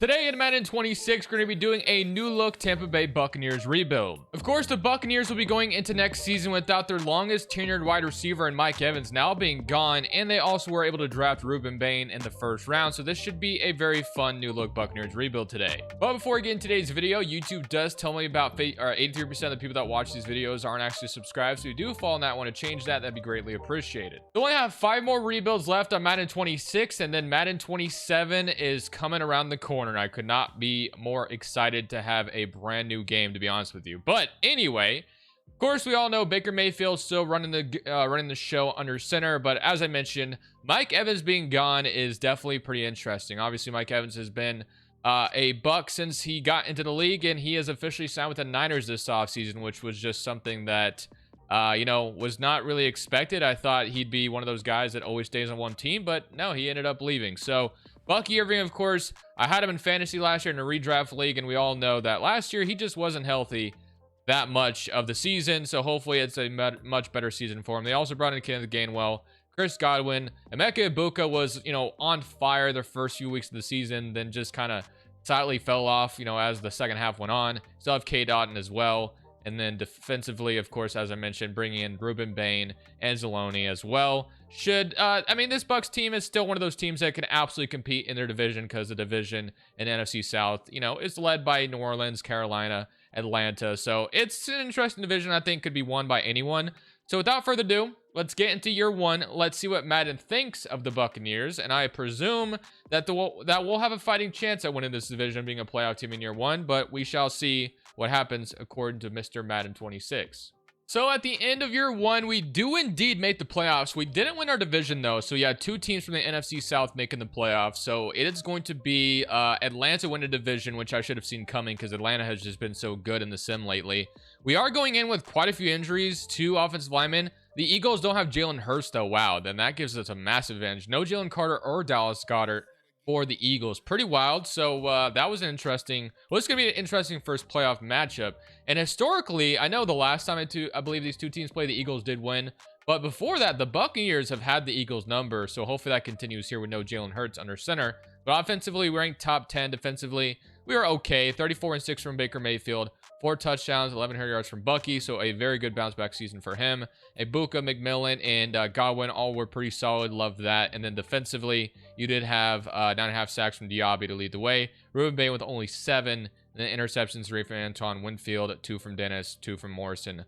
Today in Madden 26, we're going to be doing a new look Tampa Bay Buccaneers rebuild. Of course, the Buccaneers will be going into next season without their longest tenured wide receiver in Mike Evans now being gone, and they also were able to draft Ruben Bain in the first round, so this should be a very fun new look Buccaneers rebuild today. But before we get into today's video, YouTube does tell me about 83% of the people that watch these videos aren't actually subscribed, so if you do fall on that, want to change that, that'd be greatly appreciated. We only have 5 more rebuilds left on Madden 26, and then Madden 27 is coming around the corner. And I could not be more excited to have a brand new game, to be honest with you. But anyway, of course, we all know Baker Mayfield still running the show under center. But as I mentioned, Mike Evans being gone is definitely pretty interesting. Obviously, Mike Evans has been a Buck since he got into the league, and he has officially signed with the Niners this offseason, which was just something that was not really expected. I thought he'd be one of those guys that always stays on one team, but no, he ended up leaving. So Bucky Irving, of course, I had him in fantasy last year in a redraft league, and we all know that last year he just wasn't healthy that much of the season, so hopefully it's a much better season for him. They also brought in Kenneth Gainwell, Chris Godwin. Emeka Egbuka was, on fire the first few weeks of the season, then just kind of slightly fell off, as the second half went on. Still have K. Dotton as well. And then defensively, of course, as I mentioned, bringing in Ruben Bain and Zaloni as well. This Bucks team is still one of those teams that can absolutely compete in their division, because the division in NFC South, is led by New Orleans, Carolina, Atlanta. So it's an interesting division. I think could be won by anyone. So without further ado, let's get into year one. Let's see what Madden thinks of the Buccaneers, and I presume that we'll have a fighting chance at winning this division, being a playoff team in year one, but we shall see what happens according to Mr. Madden 26. So at the end of year one, we do indeed make the playoffs. We didn't win our division though, so we had 2 teams from the NFC South making the playoffs. So it is going to be Atlanta win a division, which I should have seen coming because Atlanta has just been so good in the sim lately. We are going in with quite a few injuries to offensive linemen. The Eagles don't have Jalen Hurts though. Wow, then that gives us a massive advantage. No Jalen Carter or Dallas Goedert for the Eagles. Pretty wild. So that was it's going to be an interesting first playoff matchup. And historically, I know the last time I believe these 2 teams played, the Eagles did win. But before that, the Buccaneers have had the Eagles number. So hopefully that continues here with no Jalen Hurts under center. But offensively, we ranked top 10. Defensively, we are okay. 34-6 from Baker Mayfield. 4 touchdowns, 1,100 yards from Bucky. So a very good bounce back season for him. Egbuka, McMillan, and Godwin all were pretty solid. Loved that. And then defensively, you did have 9.5 sacks from Diaby to lead the way. Ruben Bain with only 7. And then interceptions, 3 from Antoine Winfield, 2 from Dennis, 2 from Morrison,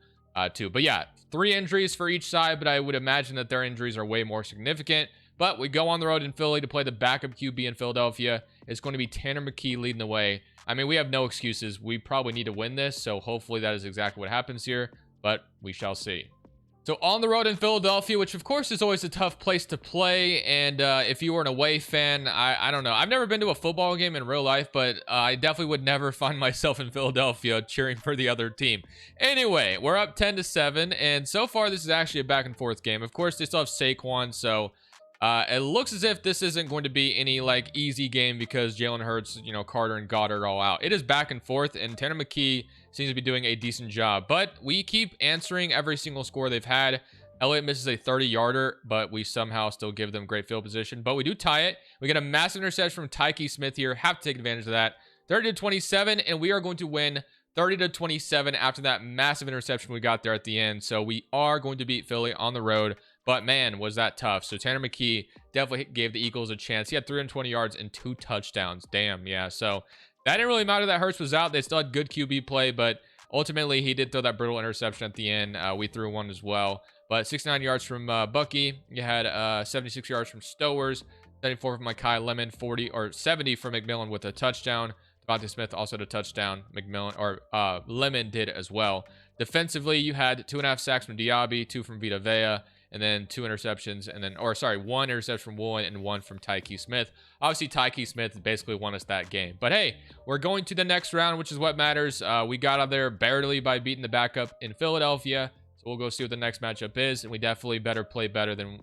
2. But yeah, 3 injuries for each side, but I would imagine that their injuries are way more significant. But we go on the road in Philly to play the backup QB in Philadelphia. It's going to be Tanner McKee leading the way. I mean, we have no excuses. We probably need to win this, so hopefully that is exactly what happens here, but we shall see. So on the road in Philadelphia, which of course is always a tough place to play, and if you were an away fan, I don't know. I've never been to a football game in real life, but I definitely would never find myself in Philadelphia cheering for the other team. Anyway, we're up 10-7, and so far this is actually a back and forth game. Of course, they still have Saquon, so it looks as if this isn't going to be any easy game because Jalen Hurts, Carter and Goddard are all out. It is back and forth, and Tanner McKee seems to be doing a decent job. But we keep answering every single score they've had. Elliott misses a 30-yarder, but we somehow still give them great field position. But we do tie it. We get a massive interception from Tyke Smith here. Have to take advantage of that. 30-27, and we are going to win 30-27 after that massive interception we got there at the end. So we are going to beat Philly on the road. But man, was that tough. So Tanner McKee definitely gave the Eagles a chance. He had 320 yards and 2 touchdowns. Damn, yeah. So that didn't really matter that Hurts was out. They still had good QB play, but ultimately he did throw that brutal interception at the end. We threw one as well. But 69 yards from Bucky. You had 76 yards from Stowers, 74 from Mekhi Lemon, 70 from McMillan with a touchdown. Devontae Smith also had a touchdown. Lemon did as well. Defensively, you had 2.5 sacks from Diaby, 2 from Vita Vea, and then 2 interceptions, one interception from Woolen and 1 from Tyke Smith. Obviously, Tyke Smith basically won us that game. But hey, we're going to the next round, which is what matters. We got out there barely by beating the backup in Philadelphia. So we'll go see what the next matchup is, and we definitely play better than,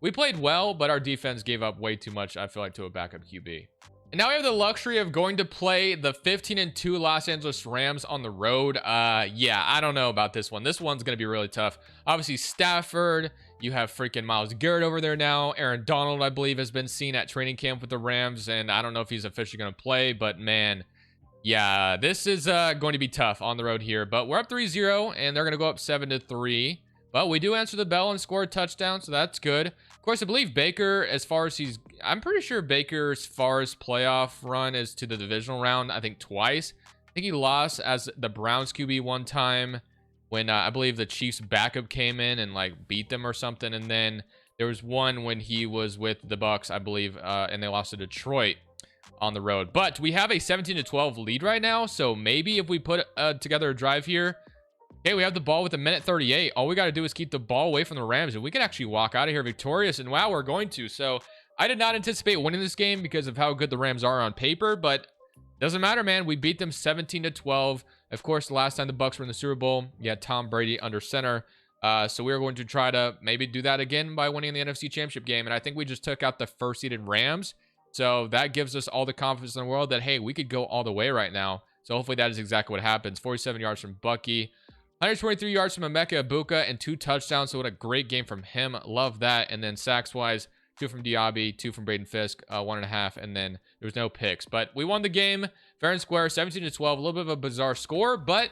we played well, but our defense gave up way too much, I feel like, to a backup QB. And now we have the luxury of going to play the 15-2 Los Angeles Rams on the road. Yeah, I don't know about this one. This one's going to be really tough. Obviously, Stafford, You have freaking Myles Garrett over there now. Aaron Donald, I believe, has been seen at training camp with the Rams, and I don't know if he's officially going to play, but man, yeah, this is going to be tough on the road here. But we're up 3-0, and they're going to go up 7-3. But we do answer the bell and score a touchdown, so that's good. Of course, I believe Baker, I'm pretty sure Baker's farthest playoff run is to the divisional round, I think twice. I think he lost as the Browns QB one time when I believe the Chiefs backup came in and like beat them or something. And then there was one when he was with the Bucs, I believe, and they lost to Detroit on the road. But we have a 17-12 lead right now. So maybe if we put together a drive here, okay, we have the ball with 1:38. All we got to do is keep the ball away from the Rams, and we can actually walk out of here victorious. And wow, we're going to. So I did not anticipate winning this game because of how good the Rams are on paper, but doesn't matter, man. We beat them 17-12. Of course, the last time the Bucs were in the Super Bowl, you had Tom Brady under center. So we are going to try to maybe do that again by winning the NFC Championship game. And I think we just took out the first-seeded Rams. So that gives us all the confidence in the world that, hey, we could go all the way right now. So hopefully that is exactly what happens. 47 yards from Bucky. 123 yards from Emeka Egbuka and 2 touchdowns. So what a great game from him. Love that. And then sacks-wise, 2 from Diaby, 2 from Braden Fisk, 1.5, and then there was no picks. But we won the game fair and square, 17-12. A little bit of a bizarre score, but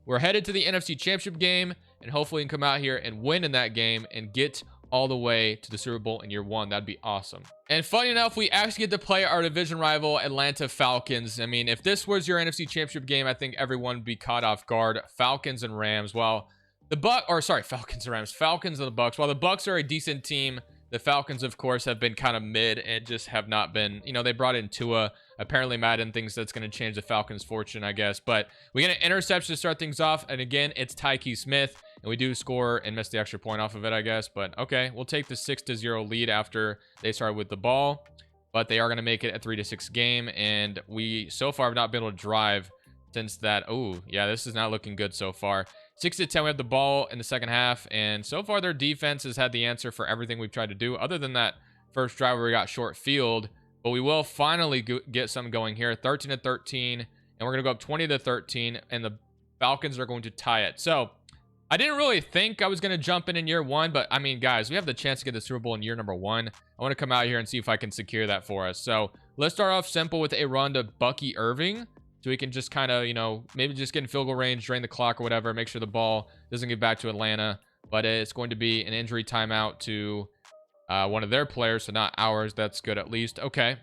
we're headed to the NFC Championship game, and hopefully we can come out here and win in that game and get all the way to the Super Bowl in year 1. That'd be awesome. And funny enough, we actually get to play our division rival, Atlanta Falcons. I mean, if this was your NFC Championship game, I think everyone would be caught off guard. Falcons and Rams. Well, Falcons and Rams. Falcons and the Bucs. While the Bucs are a decent team, the Falcons, of course, have been kind of mid and just have not been, they brought in Tua. Apparently, Madden thinks that's going to change the Falcons' fortune, I guess. But we get an interception to start things off. And again, it's Tyke Smith. And we do score and miss the extra point off of it, I guess. But okay, we'll take the 6-0 lead after they started with the ball. But they are going to make it a 3-6 game. And we, so far, have not been able to drive since that. Oh, yeah, this is not looking good so far. 6-10, we have the ball in the second half, and so far their defense has had the answer for everything we've tried to do, other than that first drive where we got short field. But we will finally get something going here, 13-13, and we're gonna go up 20-13, and the Falcons are going to tie it. So I didn't really think I was gonna jump in year 1, but I mean, guys, we have the chance to get the Super Bowl in year number 1. I want to come out here and see if I can secure that for us. So let's start off simple with a run to Bucky Irving. So we can just kind of, maybe just get in field goal range, drain the clock or whatever, make sure the ball doesn't get back to Atlanta. But it's going to be an injury timeout to one of their players, so not ours. That's good at least. Okay.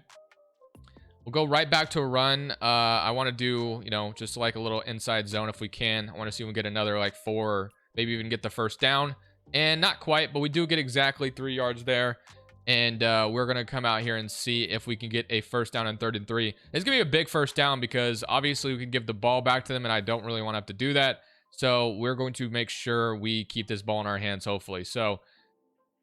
We'll go right back to a run. I want to do, just like a little inside zone if we can. I want to see if we can get another like 4 or maybe even get the first down. And not quite, but we do get exactly 3 yards there. And we're going to come out here and see if we can get a first down on 3rd and 3. It's going to be a big first down because obviously we can give the ball back to them, and I don't really want to have to do that. So we're going to make sure we keep this ball in our hands, hopefully. So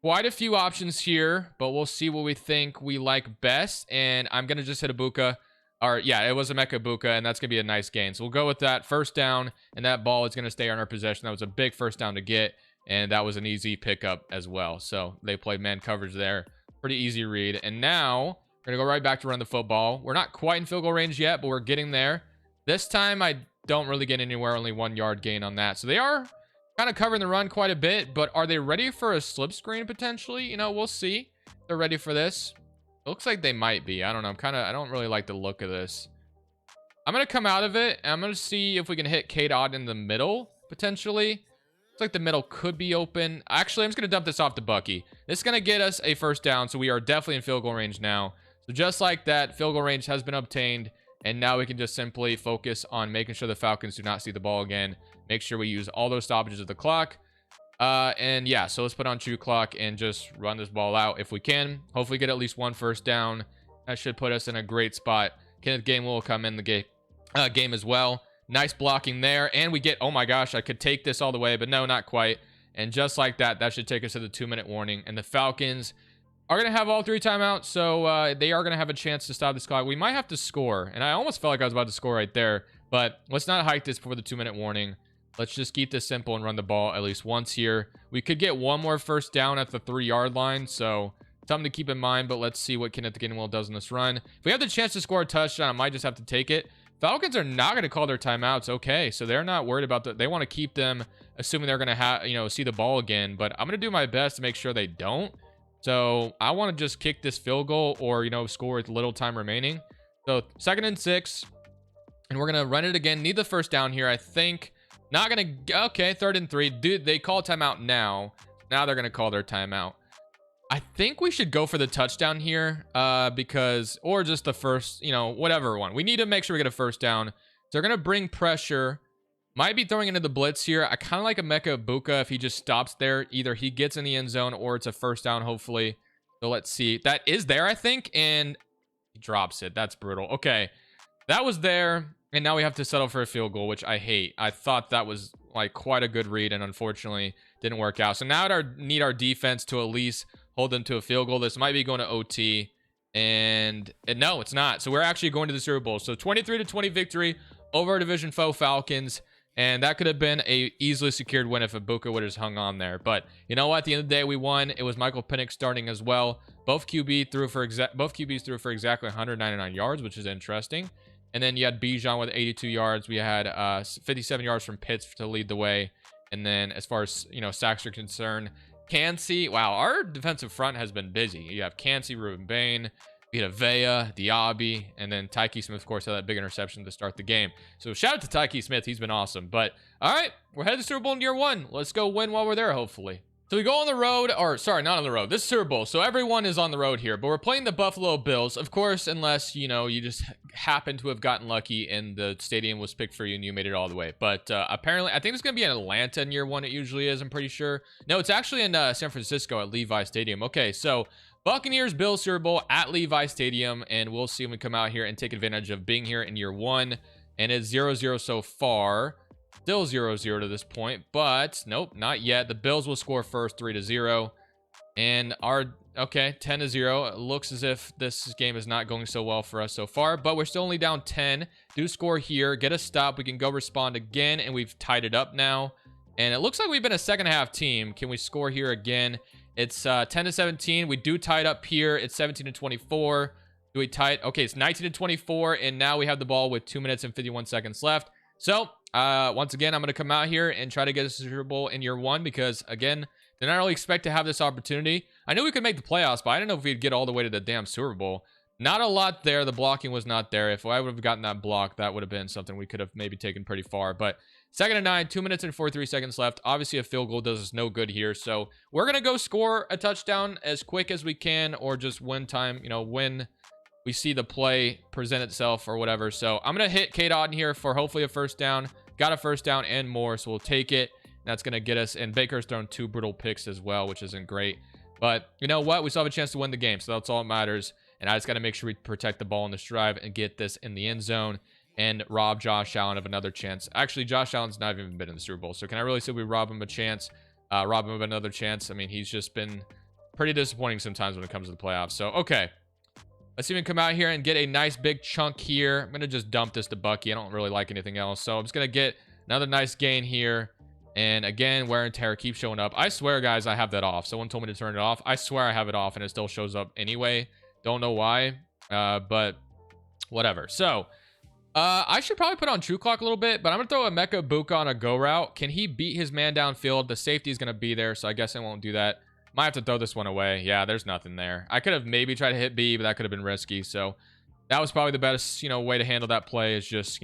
quite a few options here, but we'll see what we think we like best. And I'm going to just hit Egbuka. Or, yeah, it was Emeka Egbuka, and that's going to be a nice gain. So we'll go with that first down, and that ball is going to stay on our possession. That was a big first down to get, and that was an easy pickup as well. So they played man coverage there. Pretty easy read. And now we're going to go right back to run the football. We're not quite in field goal range yet, but we're getting there. This time I don't really get anywhere, only 1 yard gain on that. So they are kind of covering the run quite a bit, but are they ready for a slip screen potentially? We'll see. They're ready for this. It looks like they might be. I don't know. I don't really like the look of this. I'm going to come out of it, and I'm going to see if we can hit K-Dot in the middle potentially. Looks like the middle could be open. Actually, I'm just going to dump this off to Bucky. This is going to get us a first down, so we are definitely in field goal range now. So just like that, field goal range has been obtained, and now we can just simply focus on making sure the Falcons do not see the ball again. Make sure we use all those stoppages of the clock. And yeah, so let's put on true clock and just run this ball out if we can. Hopefully get at least 1 first down. That should put us in a great spot. Kenneth Gainwell will come in the game as well. Nice blocking there, and we get, oh my gosh, I could take this all the way, but no, not quite. And just like that, that should take us to the 2-minute warning. And the Falcons are going to have all 3 timeouts, so they are going to have a chance to stop this clock. We might have to score, and I almost felt like I was about to score right there, but let's not hike this before the 2-minute warning. Let's just keep this simple and run the ball at least once here. We could get 1 more first down at the 3-yard line, so something to keep in mind, but let's see what Kenneth Gainwell does in this run. If we have the chance to score a touchdown, I might just have to take it, Falcons are not going to call their timeouts. Okay, so they're not worried about that. They want to keep them, assuming they're going to have, see the ball again. But I'm going to do my best to make sure they don't. So I want to just kick this field goal or, score with little time remaining. So 2nd and 6. And we're going to run it again. Need the first down here, I think. Not going to... Okay, 3rd and 3. Dude, they call timeout now. Now they're going to call their timeout. I think we should go for the touchdown here because... Or just the first, whatever one. We need to make sure we get a first down. So they're going to bring pressure. Might be throwing into the blitz here. I kind of like Emeka Ibuka if he just stops there. Either he gets in the end zone or it's a first down, hopefully. So let's see. That is there, I think. And he drops it. That's brutal. Okay. That was there, and now we have to settle for a field goal, which I hate. I thought that was like quite a good read, and unfortunately didn't work out. So now need our defense to at least hold them to a field goal. This might be going to OT, and no, it's not. So we're actually going to the Super Bowl. So 23-20 victory over our division foe Falcons, and that could have been a easily secured win if Ibuka would have hung on there. But you know what? At the end of the day, we won. It was Michael Penix starting as well. Both QBs threw for exactly 199 yards, which is interesting. And then you had Bijan with 82 yards. We had 57 yards from Pitts to lead the way. And then as far as, sacks are concerned, Kancey. Wow, our defensive front has been busy. You have Kancey, Ruben Bain, Vita Vea, Diaby, and then Tyke Smith, of course, had that big interception to start the game. So shout out to Tyke Smith. He's been awesome. But all right, we're headed to the Super Bowl in year 1. Let's go win while we're there, hopefully. So we go on the road, or sorry, not on the road. This is Super Bowl, so everyone is on the road here. But we're playing the Buffalo Bills, of course, unless, you just happen to have gotten lucky and the stadium was picked for you and you made it all the way. But apparently, I think it's going to be in Atlanta in year 1. It usually is, I'm pretty sure. No, it's actually in San Francisco at Levi Stadium. Okay, so Buccaneers, Bills Super Bowl at Levi Stadium, and we'll see when we come out here and take advantage of being here in year 1. And it's 0-0 so far. Still 0-0 to this point, but nope, not yet. The Bills will score first, 3-0. And okay, 10-0. It looks as if this game is not going so well for us so far, but we're still only down 10. Do score here, get a stop. We can go respond again, and we've tied it up now. And it looks like we've been a second half team. Can we score here again? It's 10-17. We do tie it up here. It's 17-24. Do we tie it? Okay, it's 19-24, and now we have the ball with 2 minutes and 51 seconds left. So, once again, I'm going to come out here and try to get a Super Bowl in year 1 because, again, did not really expect to have this opportunity. I knew we could make the playoffs, but I didn't know if we'd get all the way to the damn Super Bowl. Not a lot there. The blocking was not there. If I would have gotten that block, that would have been something we could have maybe taken pretty far. But 2nd and 9, 2 minutes and 43 seconds left. Obviously, a field goal does us no good here. So we're going to go score a touchdown as quick as we can, or just when when we see the play present itself or whatever. So I'm going to hit K-Dot in here for hopefully a first down. Got a first down and more, so we'll take it. That's going to get us. And Baker's thrown 2 brutal picks as well, which isn't great. But you know what? We still have a chance to win the game, so that's all that matters. And I just got to make sure we protect the ball in this drive and get this in the end zone and rob Josh Allen of another chance. Actually, Josh Allen's not even been in the Super Bowl, so can I really say we rob him a chance? Rob him of another chance? I mean, he's just been pretty disappointing sometimes when it comes to the playoffs. So, okay. Let's even come out here and get a nice big chunk here. I'm going to just dump this to Bucky. I don't really like anything else. So I'm just going to get another nice gain here. And again, wear and tear keeps showing up. I swear, guys, I have that off. Someone told me to turn it off. I swear I have it off and it still shows up anyway. Don't know why, but whatever. So I should probably put on True Clock a little bit, but I'm going to throw Emeka Ibuka on a go route. Can he beat his man downfield? The safety is going to be there, so I guess I won't do that. Might have to throw this one away. Yeah, there's nothing there. I could have maybe tried to hit B, but that could have been risky. So that was probably the best, way to handle that play is just,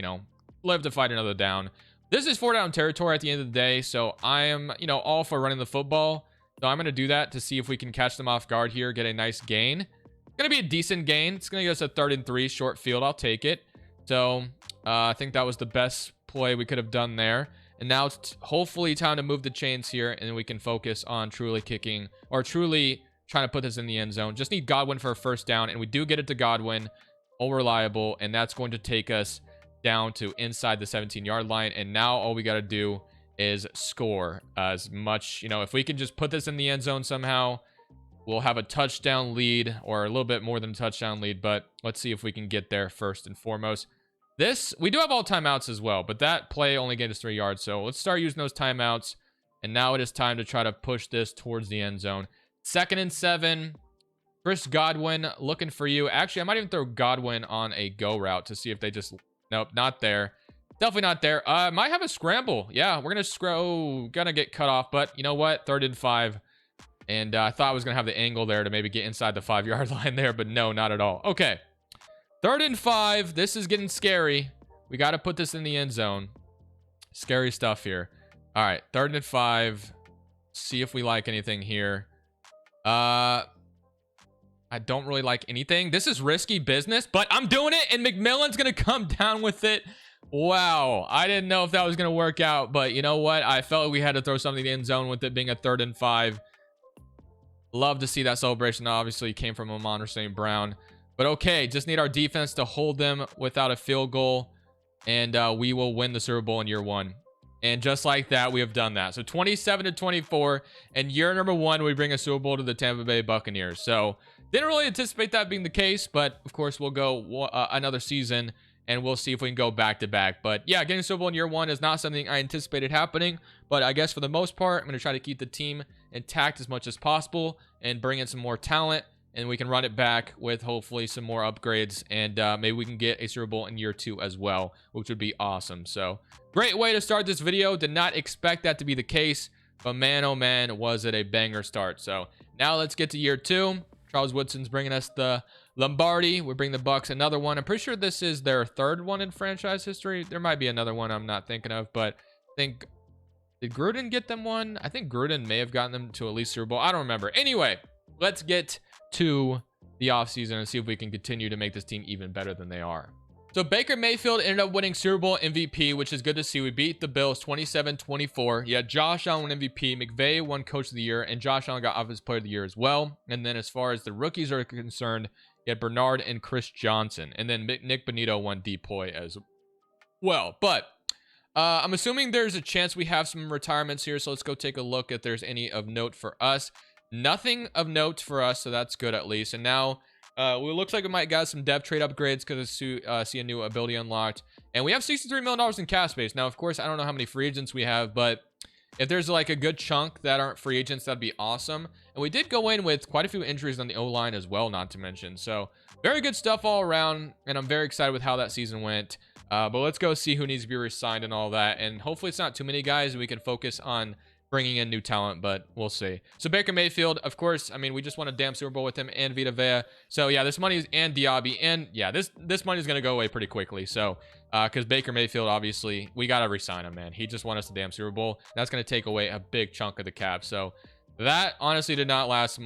live to fight another down. This is 4-down territory at the end of the day. So I am, all for running the football. So I'm going to do that to see if we can catch them off guard here, get a nice gain. It's going to be a decent gain. It's going to get us a 3rd and 3 short field. I'll take it. So I think that was the best play we could have done there. And now it's hopefully time to move the chains here, and we can focus on truly kicking or truly trying to put this in the end zone. Just need Godwin for a first down, and we do get it to Godwin. All reliable, and that's going to take us down to inside the 17-yard line. And now all we got to do is score as much. If we can just put this in the end zone somehow, we'll have a touchdown lead or a little bit more than a touchdown lead. But let's see if we can get there first and foremost. We do have all timeouts as well, but that play only gave us 3 yards. So let's start using those timeouts. And now it is time to try to push this towards the end zone. 2nd and 7. Chris Godwin looking for you. Actually, I might even throw Godwin on a go route to see if they just, Nope, not there. Definitely not there. Might have a scramble. Yeah, we're gonna get cut off, but you know what? 3rd and 5. And I thought I was gonna have the angle there to maybe get inside the 5-yard line there, but no, not at all. Okay. 3rd and 5. This is getting scary. We got to put this in the end zone. Scary stuff here. All right, 3rd and 5. See if we like anything here. I don't really like anything. This is risky business, but I'm doing it, and McMillan's gonna come down with it. Wow, I didn't know if that was gonna work out, but you know what? I felt like we had to throw something in the end zone with it being a 3rd and 5. Love to see that celebration. Obviously, came from Amon St. Brown, but okay. Just need our defense to hold them without a field goal, and we will win the Super Bowl in year 1. And just like that, we have done that. So 27-24, and year number 1, we bring a Super Bowl to the Tampa Bay Buccaneers. So didn't really anticipate that being the case, but of course we'll go another season, and we'll see if we can go back to back. But yeah, getting Super Bowl in year 1 is not something I anticipated happening, but I guess for the most part, I'm going to try to keep the team intact as much as possible and bring in some more talent, and we can run it back with hopefully some more upgrades, and maybe we can get a Super Bowl in year 2 as well, which would be awesome. So great way to start this video. Did not expect that to be the case, but man, oh man, was it a banger start. So now let's get to year 2. Charles Woodson's bringing us the Lombardi. We bring the Bucks another one. I'm pretty sure this is their 3rd one in franchise history. There might be another one I'm not thinking of, but I think, did Gruden get them one? I think Gruden may have gotten them to at least Super Bowl. I don't remember. Anyway, let's get to the offseason and see if we can continue to make this team even better than they are. So Baker Mayfield ended up winning Super Bowl MVP, which is good to see. We beat the Bills 27-24. Yeah, Josh Allen won MVP, McVay won Coach of the Year, and Josh Allen got Offensive Player of the Year as well. And then as far as the rookies are concerned, you had Bernard and Chris Johnson. And then Nick Bonito won DPOY as well. But I'm assuming there's a chance we have some retirements here, so let's go take a look if there's any of note for us. Nothing of note for us, so that's good at least. And now it looks like we might got some dev trade upgrades because I see a new ability unlocked. And we have $63 million in cap space. Now, of course, I don't know how many free agents we have, but if there's like a good chunk that aren't free agents, that'd be awesome. And we did go in with quite a few injuries on the O-line as well, not to mention. So very good stuff all around, and I'm very excited with how that season went. But let's go see who needs to be re-signed and all that. And hopefully it's not too many guys, and we can focus on bringing in new talent, but we'll see. So Baker Mayfield, of course, I mean, we just won a damn Super Bowl with him and Vita Vea. So yeah, this money is, and Diaby, and yeah, this money is going to go away pretty quickly. So because Baker Mayfield, obviously, we got to re-sign him, man. He just won us the damn Super Bowl. That's going to take away a big chunk of the cap. So that honestly did not last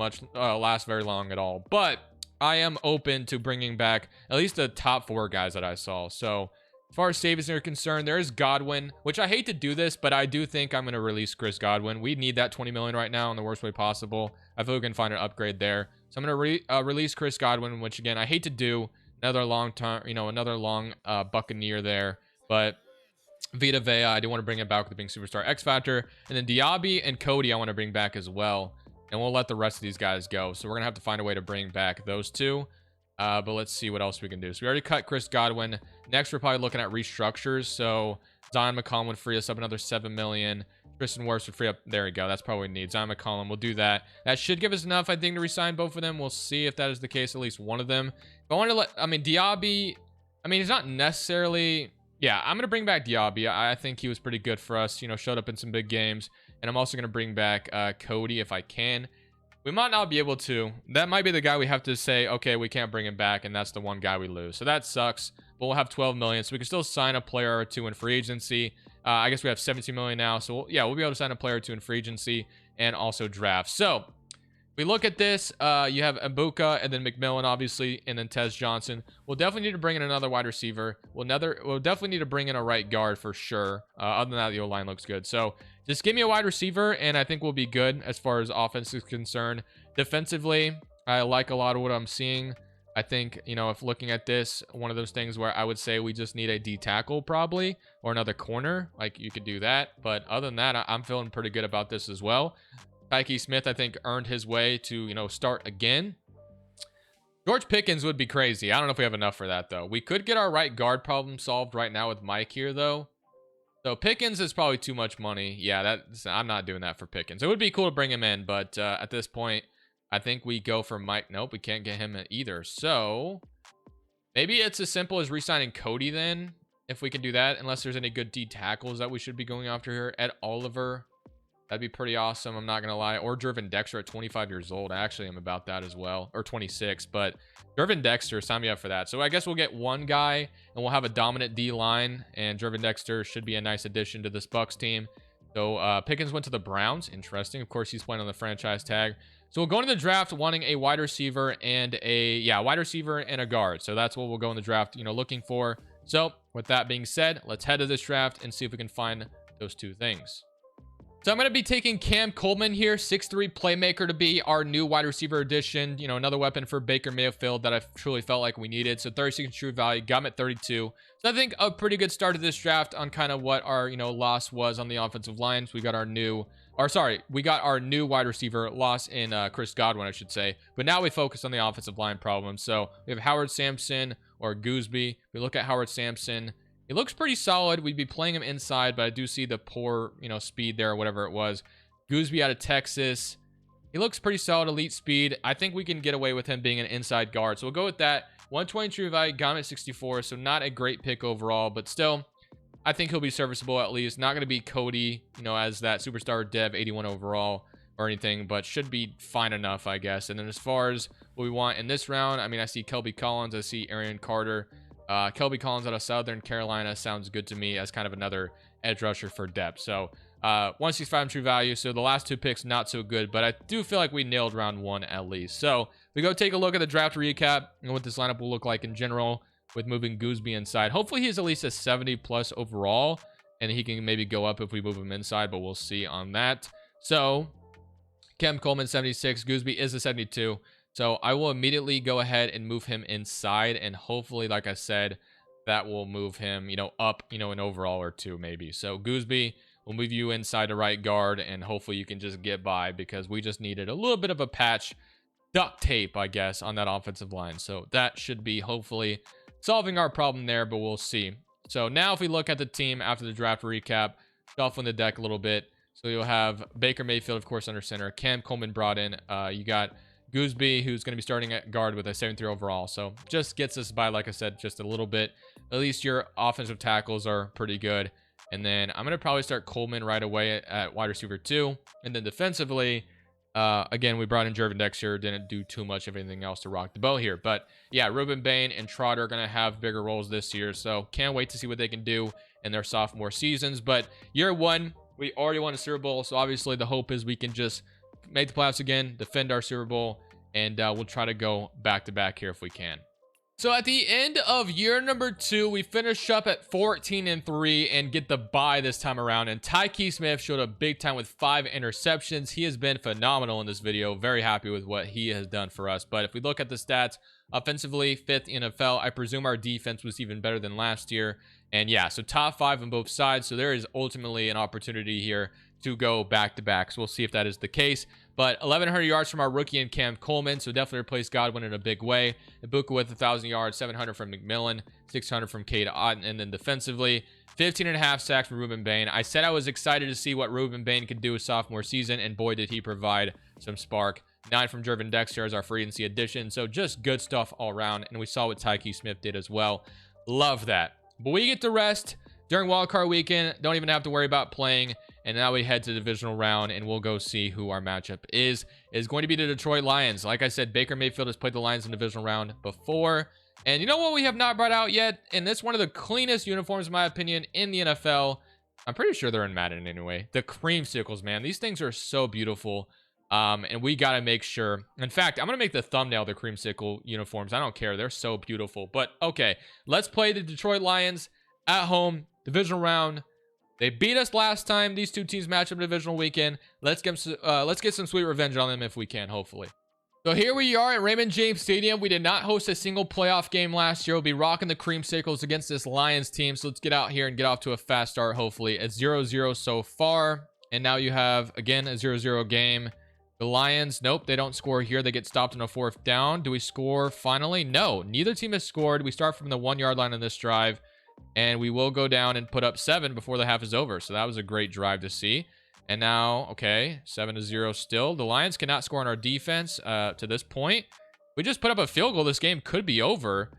very long at all. But I am open to bringing back at least the top 4 guys that I saw. So as far as savings are concerned, there is Godwin, which I hate to do this, but I do think I'm going to release Chris Godwin. We need that $20 million right now in the worst way possible. I feel we can find an upgrade there. So I'm going to release Chris Godwin, which again, I hate to do. Another long time, another long Buccaneer there. But Vita Vea, I do want to bring it back with being Superstar X Factor. And then Diaby and Cody, I want to bring back as well. And we'll let the rest of these guys go. So we're going to have to find a way to bring back those 2. But let's see what else we can do. So we already cut Chris Godwin. Next, we're probably looking at restructures. So Zion McCollum would free us up another $7 million. Tristan Wirfs would free up. There we go. That's probably what we need. Zion McCollum. We'll do that. That should give us enough, I think, to re-sign both of them. We'll see if that is the case. At least one of them. If I want to Diaby. I mean, he's not necessarily. Yeah, I'm gonna bring back Diaby. I think he was pretty good for us. Showed up in some big games. And I'm also gonna bring back Cody if I can. We might not be able to. That might be the guy we have to say, okay, we can't bring him back, and that's the one guy we lose. So that sucks. But we'll have $12 million, so we can still sign a player or 2 in free agency. I guess we have $17 million now, so we'll be able to sign a player or 2 in free agency and also draft. So we look at this. You have Mbuka and then McMillan, obviously, and then Tez Johnson. We'll definitely need to bring in another wide receiver. We'll definitely need to bring in a right guard for sure. Other than that, the O-line looks good. So just give me a wide receiver, and I think we'll be good as far as offense is concerned. Defensively, I like a lot of what I'm seeing. I think, if looking at this, one of those things where I would say we just need a D tackle probably, or another corner. Like, you could do that. But other than that, I'm feeling pretty good about this as well. Tyke Smith, I think, earned his way to, start again. George Pickens would be crazy. I don't know if we have enough for that, though. We could get our right guard problem solved right now with Mike here, though. So Pickens is probably too much money. Yeah, I'm not doing that for Pickens. It would be cool to bring him in, but at this point, I think we go for Mike. Nope, we can't get him either. So maybe it's as simple as re-signing Cody then. if we can do that, unless there's any good D tackles that we should be going after here. Ed Oliver, that'd be pretty awesome, I'm not gonna lie. Or Jervin Dexter at 25 years old. Actually, I'm about that as well. Or 26, but Jervin Dexter, sign me up for that. So I guess we'll get one guy and we'll have a dominant D line, and Jervin Dexter should be a nice addition to this Bucks team. So Pickens went to the Browns. Interesting. Of course, he's playing on the franchise tag. So we'll go into the draft wanting a wide receiver and wide receiver and a guard. So that's what we'll go in the draft, looking for. So with that being said, let's head to this draft and see if we can find those two things. So I'm going to be taking Cam Coleman here, 6'3" playmaker, to be our new wide receiver addition. Another weapon for Baker Mayfield that I truly felt like we needed. So 36 true value, got him at 32. So I think a pretty good start to this draft on kind of what our, loss was on the offensive lines. We got our new wide receiver loss in Chris Godwin, I should say. But now we focus on the offensive line problem. So we have Howard Sampson or Gooseby. We look at Howard Sampson. He looks pretty solid. We'd be playing him inside, but I do see the poor, speed there or whatever it was. Gooseby out of Texas. He looks pretty solid, elite speed. I think we can get away with him being an inside guard. So we'll go with that. 120 true value, got him at 64. So not a great pick overall, but still, I think he'll be serviceable at least. Not going to be Cody, as that superstar dev 81 overall or anything, but should be fine enough, I guess. And then as far as what we want in this round, I see Kelby Collins. I see Arian Carter. Kelby Collins out of Southern Carolina sounds good to me as kind of another edge rusher for depth. So 165 true value. So the last two picks not so good, but I do feel like we nailed round one at least. So we go take a look at the draft recap and what this lineup will look like in general with moving Gooseby inside. Hopefully he's at least a 70 plus overall, and he can maybe go up if we move him inside, but we'll see on that. So Cam Coleman 76, Gooseby is a 72. So I will immediately go ahead and move him inside, and hopefully, like I said, that will move him, up, an overall or two maybe. So Gooseby, we'll move you inside to right guard, and hopefully you can just get by because we just needed a little bit of a patch duct tape, I guess, on that offensive line. So that should be hopefully solving our problem there, but we'll see. So now if we look at the team after the draft recap, shuffling the deck a little bit. So you'll have Baker Mayfield, of course, under center. Cam Coleman brought in. You got Gooseby, who's going to be starting at guard with a 73 overall. So just gets us by, like I said, just a little bit. At least your offensive tackles are pretty good. And then I'm going to probably start Coleman right away at wide receiver 2. And then defensively, again, we brought in Jervin Dexter. Didn't do too much of anything else to rock the boat here. But yeah, Ruben Bain and Trotter are going to have bigger roles this year. So can't wait to see what they can do in their sophomore seasons. But year one, we already won a Super Bowl. So obviously the hope is we can just make the playoffs again, defend our Super Bowl, and we'll try to go back-to-back here if we can. So at the end of year number 2, we finish up at 14-3 and get the bye this time around. And Tyke Smith showed up big time with 5 interceptions. He has been phenomenal in this video. Very happy with what he has done for us. But if we look at the stats, offensively, 5th NFL. I presume our defense was even better than last year. And yeah, so top 5 on both sides. So there is ultimately an opportunity here to go back-to-back. So we'll see if that is the case. But 1,100 yards from our rookie and Cam Coleman, so definitely replaced Godwin in a big way. Ibuka with 1,000 yards, 700 from McMillan, 600 from Cade Otton. And then defensively, 15.5 sacks from Ruben Bain. I said I was excited to see what Ruben Bain could do his sophomore season, and boy, did he provide some spark. 9 from Jervin Dexter as our free agency addition. So just good stuff all around. And we saw what Tyke Smith did as well. Love that. But we get to rest during wildcard weekend. Don't even have to worry about playing. And now we head to the divisional round, and we'll go see who our matchup is. It's going to be the Detroit Lions. Like I said, Baker Mayfield has played the Lions in the divisional round before. And you know what we have not brought out yet? And this one of the cleanest uniforms, in my opinion, in the NFL. I'm pretty sure they're in Madden anyway. The creamsicles, man. These things are so beautiful. And we got to make sure. In fact, I'm going to make the thumbnail the creamsicle uniforms. I don't care. They're so beautiful. But okay, let's play the Detroit Lions at home, divisional round. They beat us last time. These two teams match up divisional weekend. Let's get some sweet revenge on them if we can, hopefully. So here we are at Raymond James Stadium. We did not host a single playoff game last year. We'll be rocking the creamsicles against this Lions team. So let's get out here and get off to a fast start, hopefully. It's 0-0 so far. And now you have, again, a 0-0 game. The Lions, nope, they don't score here. They get stopped on a 4th down. Do we score finally? No, neither team has scored. We start from the 1-yard line on this drive. And we will go down and put up 7 before the half is over. So that was a great drive to see. And now, okay, 7-0 still. The Lions cannot score on our defense to this point. We just put up a field goal. This game could be over.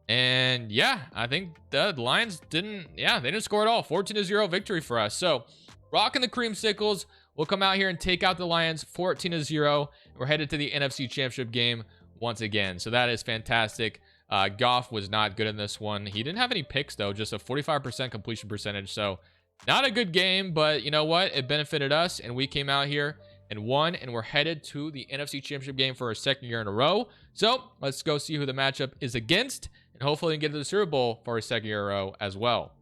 And yeah, I think the Lions didn't, yeah, they didn't score at all. 14-0 victory for us. So rocking the creamsicles. We'll come out here and take out the Lions 14-0. We're headed to the NFC Championship game once again. So that is fantastic. Goff was not good in this one. He didn't have any picks, though, just a 45% completion percentage. So not a good game, but you know what? It benefited us, and we came out here and won, and we're headed to the NFC Championship game for a second year in a row. So let's go see who the matchup is against, and hopefully we can get to the Super Bowl for a second year in a row as well.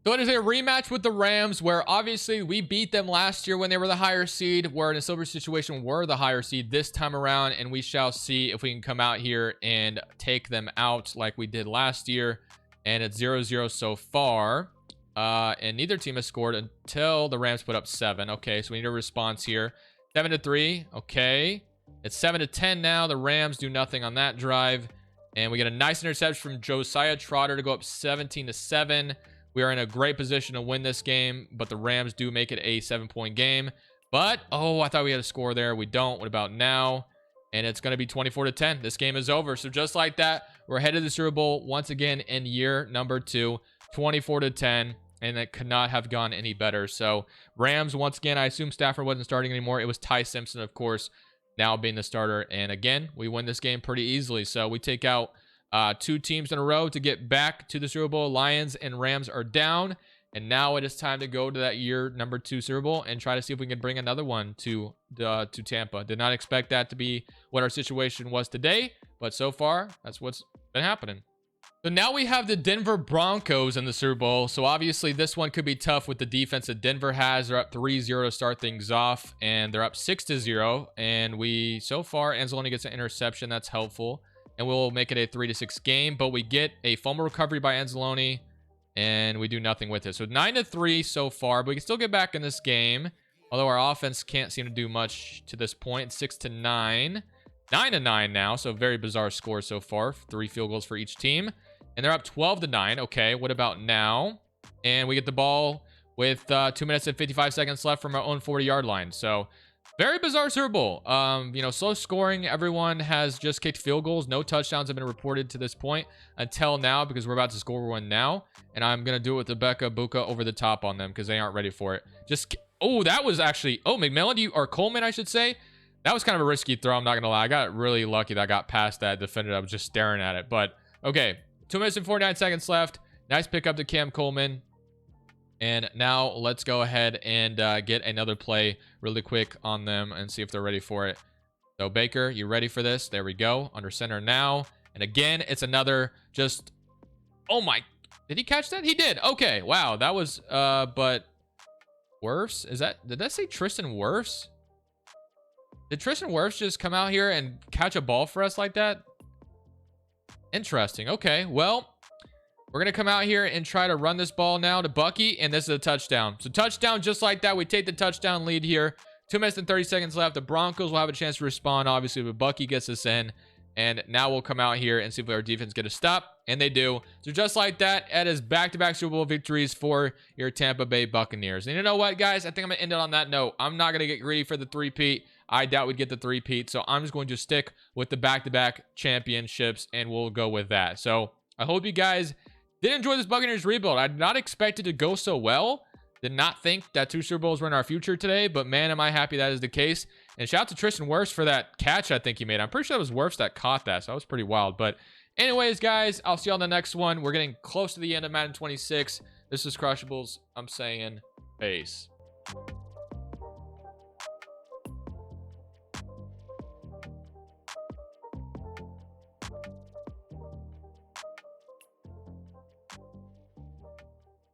So it is a rematch with the Rams, where obviously we beat them last year when they were the higher seed. We're in a similar situation, we're the higher seed this time around, and we shall see if we can come out here and take them out like we did last year. And it's 0-0 so far. And neither team has scored until the Rams put up 7. Okay, so we need a response here. 7-3. Okay. It's 7-10 now. The Rams do nothing on that drive. And we get a nice interception from Josiah Trotter to go up 17-7. We are in a great position to win this game, but the Rams do make it a 7-point game. But, oh, I thought we had a score there. We don't. What about now? And it's going to be 24-10. This game is over. So just like that, we're headed to the Super Bowl once again in year number 2, 24-10. And it could not have gone any better. So Rams, once again, I assume Stafford wasn't starting anymore. It was Ty Simpson, of course, now being the starter. And again, we win this game pretty easily. So we take out 2 teams in a row to get back to the Super Bowl. Lions and Rams are down. And now it is time to go to that year number 2 Super Bowl and try to see if we can bring another one to Tampa. Did not expect that to be what our situation was today. But so far, that's what's been happening. So now we have the Denver Broncos in the Super Bowl. So obviously this one could be tough with the defense that Denver has. They're up 3-0 to start things off, and they're up 6-0. And we, so far, Anzalone gets an interception. That's helpful. And we'll make it a 3-6 game, but we get a fumble recovery by Anzalone, and we do nothing with it. So 9-3 so far, but we can still get back in this game. Although our offense can't seem to do much to this point. 6-9. 9-9 now, so very bizarre score so far. 3 field goals for each team. And they're up 12-9. Okay, what about now? And we get the ball with 2 minutes and 55 seconds left from our own 40-yard line. So very bizarre Super Bowl. You know, slow scoring. Everyone has just kicked field goals. No touchdowns have been reported to this point until now, because we're about to score one now. And I'm going to do it with the Bucca over the top on them because they aren't ready for it. Just, oh, that was actually, oh, McMillan, or Coleman, I should say. That was kind of a risky throw. I'm not going to lie. I got really lucky that I got past that defender. I was just staring at it. But, okay. 2 minutes and 49 seconds left. Nice pickup to Cam Coleman. And now let's go ahead and get another play really quick on them and see if they're ready for it. So Baker, you ready for this? There we go. Under center now. And again, it's another just, oh my, did he catch that? He did. Okay. Wow. That was, but Wirfs? Did that say Tristan Wirfs? Did Tristan Wirfs just come out here and catch a ball for us like that? Interesting. Okay, well, we're going to come out here and try to run this ball now to Bucky, and this is a touchdown. So touchdown just like that. We take the touchdown lead here. 2 minutes and 30 seconds left. The Broncos will have a chance to respond, obviously, but Bucky gets us in. And now we'll come out here and see if our defense get a stop, and they do. So just like that, it is back-to-back Super Bowl victories for your Tampa Bay Buccaneers. And you know what, guys? I think I'm going to end it on that note. I'm not going to get greedy for the three-peat. I doubt we'd get the three-peat, so I'm just going to stick with the back-to-back championships, and we'll go with that. So I hope you guys did enjoy this Buccaneers rebuild. I did not expect it to go so well. Did not think that 2 Super Bowls were in our future today, but man, am I happy that is the case. And shout out to Tristan Wirfs for that catch I think he made. I'm pretty sure that was Wirfs that caught that, so that was pretty wild. But anyways, guys, I'll see you on the next one. We're getting close to the end of Madden 26. This is Crushables. I'm saying peace.